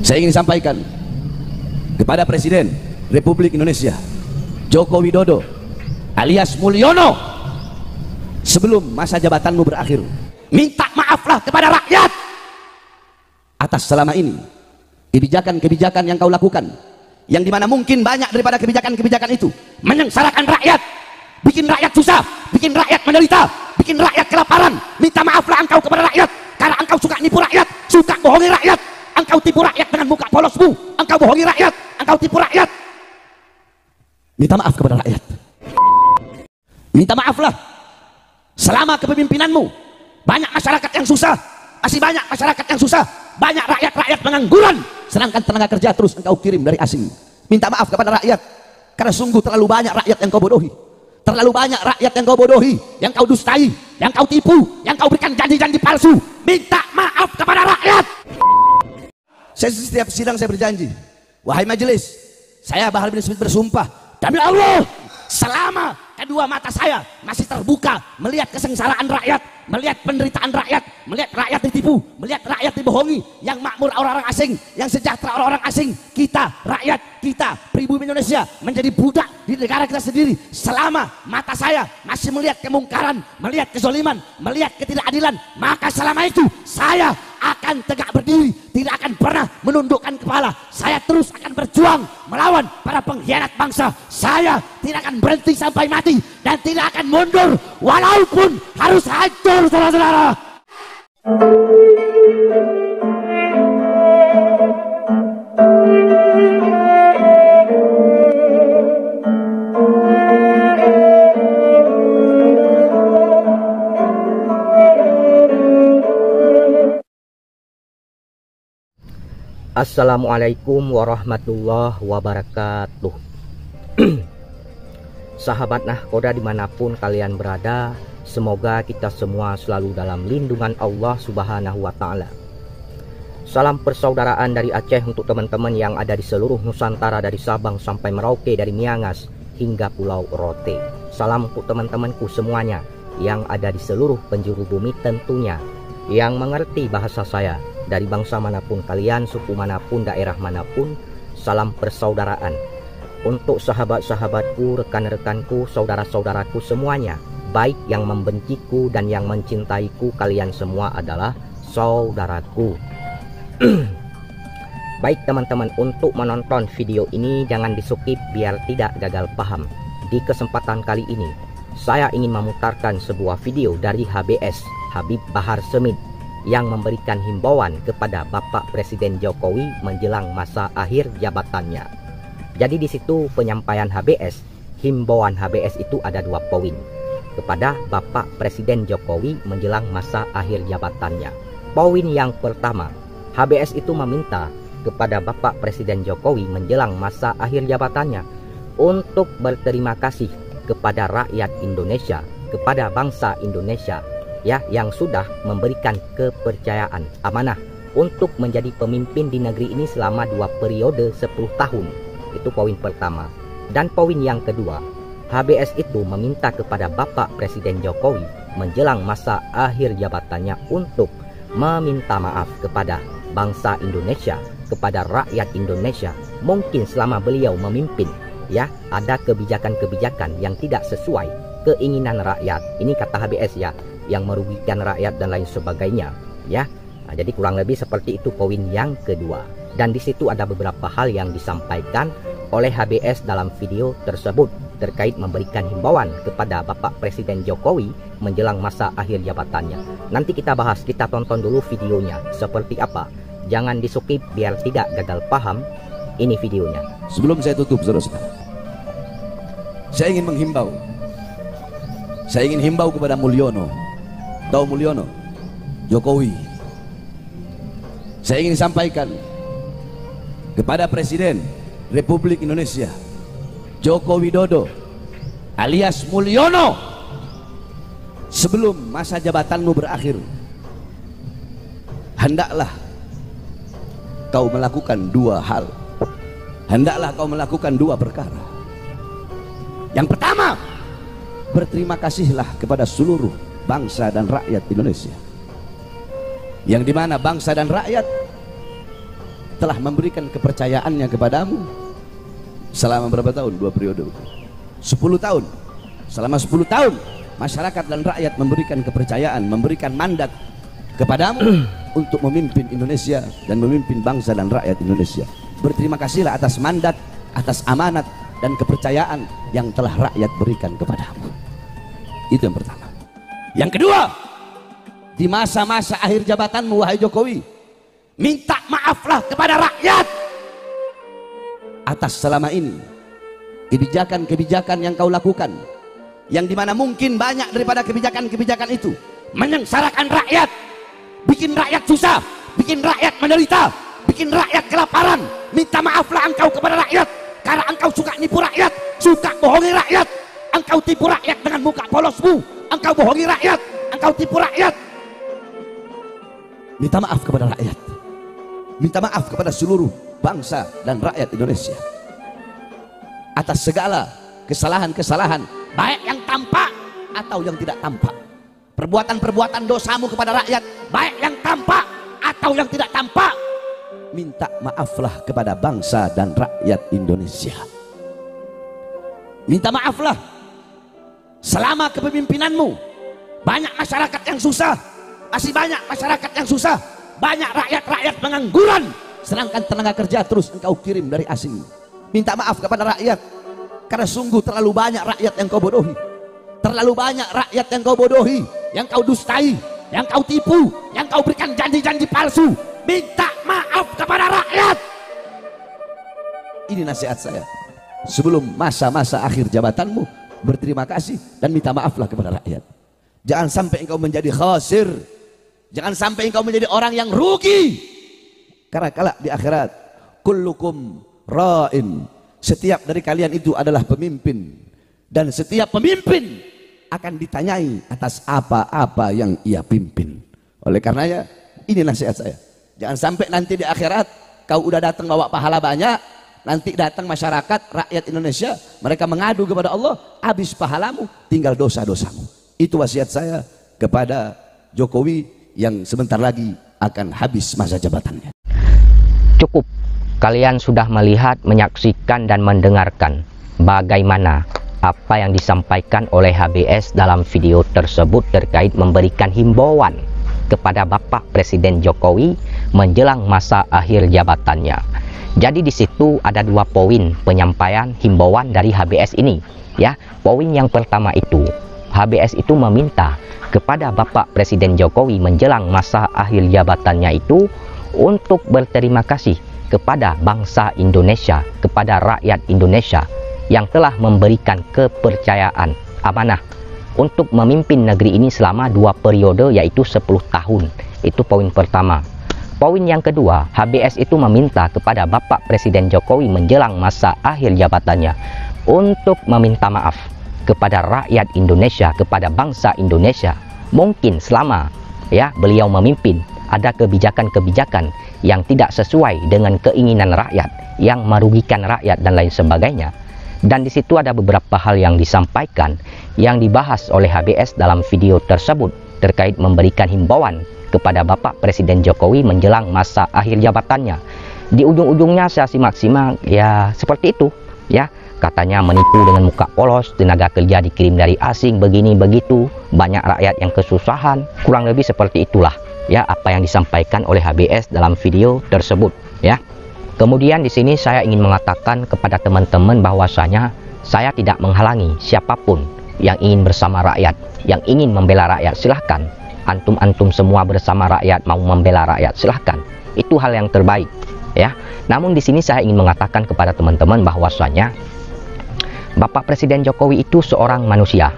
Saya ingin sampaikan kepada Presiden Republik Indonesia Joko Widodo alias Mulyono, sebelum masa jabatanmu berakhir, minta maaflah kepada rakyat atas selama ini kebijakan-kebijakan yang kau lakukan, yang dimana mungkin banyak daripada kebijakan-kebijakan itu menyengsarakan rakyat, bikin rakyat susah, bikin rakyat menderita, bikin rakyat kelaparan. Minta maaflah engkau kepada rakyat, karena engkau suka nipu rakyat, suka bohongi rakyat. Engkau tipu rakyat dengan muka polosmu, engkau bohongi rakyat, engkau tipu rakyat. Minta maaf kepada rakyat. Minta maaflah. Selama kepemimpinanmu banyak masyarakat yang susah, masih banyak masyarakat yang susah, banyak rakyat-rakyat pengangguran, sedangkan tenaga kerja terus engkau kirim dari asing. Minta maaf kepada rakyat, karena sungguh terlalu banyak rakyat yang kau bodohi, terlalu banyak rakyat yang kau bodohi, yang kau dustai, yang kau tipu, yang kau berikan janji-janji palsu. Minta maaf kepada rakyat. Saya setiap sidang saya berjanji, wahai majelis, saya Bahar bin Smith bersumpah demi Allah, selama kedua mata saya masih terbuka melihat kesengsaraan rakyat, melihat penderitaan rakyat, melihat rakyat ditipu, melihat rakyat dibohongi, yang makmur orang-orang asing, yang sejahtera orang-orang asing, kita, rakyat kita, pribumi Indonesia menjadi budak di negara kita sendiri. Selama mata saya masih melihat kemungkaran, melihat kezoliman, melihat ketidakadilan, maka selama itu saya akan tegak berdiri, tidak akan pernah menundukkan kepala. Saya terus akan berjuang melawan para pengkhianat bangsa. Saya tidak akan berhenti sampai mati dan tidak akan mundur walaupun harus hancur, saudara-saudara. Assalamualaikum warahmatullahi wabarakatuh. Sahabat Nahkoda dimanapun kalian berada, semoga kita semua selalu dalam lindungan Allah Subhanahu wa Ta'ala. Salam persaudaraan dari Aceh untuk teman-teman yang ada di seluruh Nusantara, dari Sabang sampai Merauke, dari Miangas hingga Pulau Rote. Salam untuk teman-temanku semuanya yang ada di seluruh penjuru bumi tentunya, yang mengerti bahasa saya, dari bangsa manapun kalian, suku manapun, daerah manapun. Salam persaudaraan untuk sahabat-sahabatku, rekan-rekanku, saudara-saudaraku semuanya, baik yang membenciku dan yang mencintaiku, kalian semua adalah saudaraku. Baik teman-teman, untuk menonton video ini jangan di-skip biar tidak gagal paham. Di kesempatan kali ini saya ingin memutarkan sebuah video dari HBS, Habib Bahar Smith, yang memberikan himbauan kepada Bapak Presiden Jokowi menjelang masa akhir jabatannya. Jadi di situ penyampaian HBS, himbauan HBS itu ada 2 poin kepada Bapak Presiden Jokowi menjelang masa akhir jabatannya. Poin yang pertama, HBS itu meminta kepada Bapak Presiden Jokowi menjelang masa akhir jabatannya untuk berterima kasih kepada rakyat Indonesia, kepada bangsa Indonesia, ya, yang sudah memberikan kepercayaan amanah untuk menjadi pemimpin di negeri ini selama 2 periode 10 tahun. Itu poin pertama. Dan poin yang kedua, HBS itu meminta kepada Bapak Presiden Jokowi menjelang masa akhir jabatannya untuk meminta maaf kepada bangsa Indonesia, kepada rakyat Indonesia. Mungkin selama beliau memimpin, ya, ada kebijakan-kebijakan yang tidak sesuai keinginan rakyat. Ini kata HBS, ya, yang merugikan rakyat dan lain sebagainya, ya. Nah, jadi kurang lebih seperti itu poin yang kedua. Dan di situ ada beberapa hal yang disampaikan oleh HBS dalam video tersebut terkait memberikan himbauan kepada Bapak Presiden Jokowi menjelang masa akhir jabatannya. Nanti kita bahas, kita tonton dulu videonya seperti apa. Jangan di-skip biar tidak gagal paham. Ini videonya. Sebelum saya tutup, saudara-saudara, saya ingin menghimbau. Saya ingin himbau kepada Mulyono. Tahu Mulyono? Jokowi. Saya ingin sampaikan kepada Presiden Republik Indonesia Joko Widodo alias Mulyono, sebelum masa jabatanmu berakhir, hendaklah kau melakukan 2 hal. Hendaklah kau melakukan 2 perkara. Yang pertama, berterima kasihlah kepada seluruh bangsa dan rakyat Indonesia, yang dimana bangsa dan rakyat telah memberikan kepercayaannya kepadamu selama berapa tahun? 2 periode, 10 tahun. Selama 10 tahun masyarakat dan rakyat memberikan kepercayaan, memberikan mandat kepadamu untuk memimpin Indonesia dan memimpin bangsa dan rakyat Indonesia. Berterima kasihlah atas mandat, atas amanat dan kepercayaan yang telah rakyat berikan kepadamu. Itu yang pertama. Yang kedua, di masa-masa akhir jabatanmu wahai Jokowi, minta maaflah kepada rakyat atas selama ini kebijakan-kebijakan yang kau lakukan, yang dimana mungkin banyak daripada kebijakan-kebijakan itu menyengsarakan rakyat, bikin rakyat susah, bikin rakyat menderita, bikin rakyat kelaparan. Minta maaflah engkau kepada rakyat, karena engkau suka nipu rakyat, suka bohongi rakyat. Engkau tipu rakyat dengan muka polosmu, engkau bohongi rakyat, engkau tipu rakyat. Minta maaf kepada rakyat, minta maaf kepada seluruh bangsa dan rakyat Indonesia atas segala kesalahan-kesalahan, baik yang tampak atau yang tidak tampak. Perbuatan-perbuatan dosamu kepada rakyat, baik yang tampak atau yang tidak tampak. Minta maaflah kepada bangsa dan rakyat Indonesia. Minta maaflah. Selama kepemimpinanmu banyak masyarakat yang susah, masih banyak masyarakat yang susah, banyak rakyat-rakyat pengangguran, sedangkan tenaga kerja terus engkau kirim dari asing. Minta maaf kepada rakyat, karena sungguh terlalu banyak rakyat yang kau bodohi, terlalu banyak rakyat yang kau bodohi, yang kau dustai, yang kau tipu, yang kau berikan janji-janji palsu. Minta maaf kepada rakyat. Ini nasihat saya sebelum masa-masa akhir jabatanmu. Berterima kasih dan minta maaflah kepada rakyat. Jangan sampai engkau menjadi khasir, jangan sampai engkau menjadi orang yang rugi, karena kelak di akhirat kullukum ra'in, setiap dari kalian itu adalah pemimpin, dan setiap pemimpin akan ditanyai atas apa-apa yang ia pimpin. Oleh karenanya ini nasihat saya, jangan sampai nanti di akhirat kau udah datang bawa pahala banyak, nanti datang masyarakat rakyat Indonesia, mereka mengadu kepada Allah, habis pahalamu tinggal dosa-dosamu. Itu wasiat saya kepada Jokowi yang sebentar lagi akan habis masa jabatannya. Cukup, kalian sudah melihat, menyaksikan dan mendengarkan bagaimana apa yang disampaikan oleh HBS dalam video tersebut terkait memberikan himbauan kepada Bapak Presiden Jokowi menjelang masa akhir jabatannya. Jadi di situ ada 2 poin penyampaian himbauan dari HBS ini, ya. Poin yang pertama itu, HBS itu meminta kepada Bapak Presiden Jokowi menjelang masa akhir jabatannya itu untuk berterima kasih kepada bangsa Indonesia, kepada rakyat Indonesia yang telah memberikan kepercayaan amanah untuk memimpin negeri ini selama 2 periode, yaitu 10 tahun. Itu poin pertama. Poin yang kedua, HBS itu meminta kepada Bapak Presiden Jokowi menjelang masa akhir jabatannya untuk meminta maaf kepada rakyat Indonesia, kepada bangsa Indonesia. Mungkin selama beliau memimpin ada kebijakan-kebijakan yang tidak sesuai dengan keinginan rakyat, yang merugikan rakyat dan lain sebagainya. Dan di situ ada beberapa hal yang disampaikan, yang dibahas oleh HBS dalam video tersebut terkait memberikan himbauan kepada Bapak Presiden Jokowi menjelang masa akhir jabatannya. Di ujung-ujungnya saya simak-simak, ya seperti itu, ya. Katanya menipu dengan muka polos, tenaga kerja dikirim dari asing, begini begitu, banyak rakyat yang kesusahan. Kurang lebih seperti itulah, ya, apa yang disampaikan oleh HBS dalam video tersebut, ya. Kemudian di sini saya ingin mengatakan kepada teman-teman bahwasanya saya tidak menghalangi siapapun yang ingin bersama rakyat, yang ingin membela rakyat, silahkan. Antum-antum semua bersama rakyat, mau membela rakyat, silahkan. Itu hal yang terbaik, ya. Namun di sini saya ingin mengatakan kepada teman-teman bahwasanya Bapak Presiden Jokowi itu seorang manusia.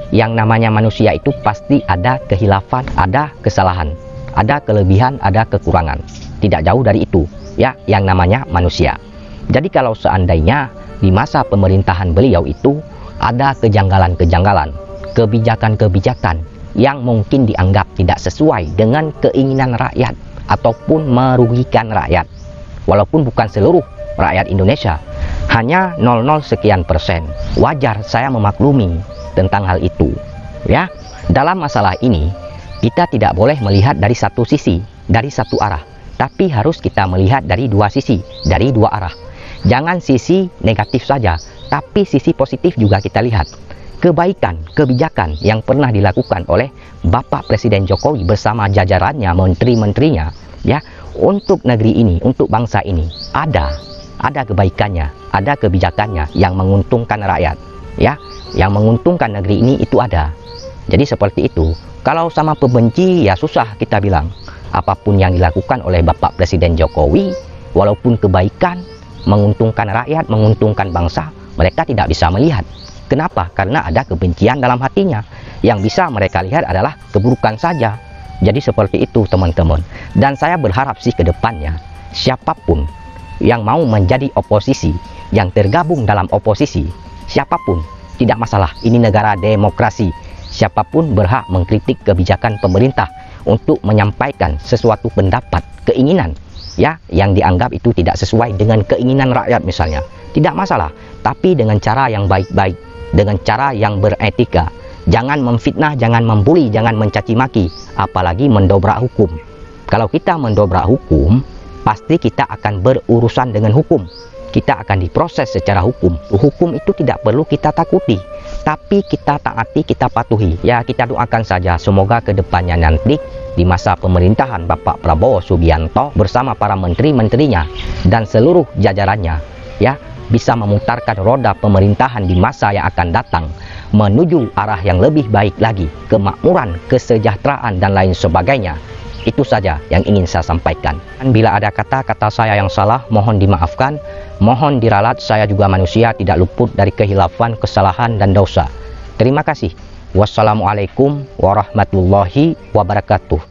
Yang namanya manusia itu pasti ada kehilafan, ada kesalahan, ada kelebihan, ada kekurangan. Tidak jauh dari itu, ya, yang namanya manusia. Jadi kalau seandainya di masa pemerintahan beliau itu ada kejanggalan-kejanggalan, kebijakan-kebijakan yang mungkin dianggap tidak sesuai dengan keinginan rakyat ataupun merugikan rakyat, walaupun bukan seluruh rakyat Indonesia, hanya 0,0 sekian persen. Wajar saya memaklumi tentang hal itu, ya. Dalam masalah ini kita tidak boleh melihat dari satu sisi, dari satu arah, tapi harus kita melihat dari dua sisi, dari dua arah. Jangan sisi negatif saja, tapi sisi positif juga kita lihat. Kebaikan, kebijakan yang pernah dilakukan oleh Bapak Presiden Jokowi bersama jajarannya, menteri-menterinya, ya, untuk negeri ini, untuk bangsa ini, ada kebaikannya, ada kebijakannya yang menguntungkan rakyat, ya, yang menguntungkan negeri ini itu ada. Jadi seperti itu. Kalau sama pembenci ya susah kita bilang. Apapun yang dilakukan oleh Bapak Presiden Jokowi, walaupun kebaikan, menguntungkan rakyat, menguntungkan bangsa, mereka tidak bisa melihat. Kenapa? Karena ada kebencian dalam hatinya. Yang bisa mereka lihat adalah keburukan saja. Jadi seperti itu teman-teman. Dan saya berharap sih ke depannya, siapapun yang mau menjadi oposisi, yang tergabung dalam oposisi, siapapun, tidak masalah. Ini negara demokrasi. Siapapun berhak mengkritik kebijakan pemerintah untuk menyampaikan sesuatu pendapat, keinginan, ya, yang dianggap itu tidak sesuai dengan keinginan rakyat misalnya. Tidak masalah, tapi dengan cara yang baik-baik, dengan cara yang beretika. Jangan memfitnah, jangan membuli, jangan mencaci maki, apalagi mendobrak hukum. Kalau kita mendobrak hukum, pasti kita akan berurusan dengan hukum. Kita akan diproses secara hukum. Hukum itu tidak perlu kita takuti, tapi kita taati, kita patuhi. Ya, kita doakan saja semoga ke depannya nanti di masa pemerintahan Bapak Prabowo Subianto bersama para menteri-menterinya dan seluruh jajarannya, ya, bisa memutarkan roda pemerintahan di masa yang akan datang menuju arah yang lebih baik lagi, kemakmuran, kesejahteraan dan lain sebagainya. Itu saja yang ingin saya sampaikan. Dan bila ada kata-kata saya yang salah, mohon dimaafkan, mohon diralat. Saya juga manusia, tidak luput dari kehilafan, kesalahan dan dosa. Terima kasih. Wassalamualaikum warahmatullahi wabarakatuh.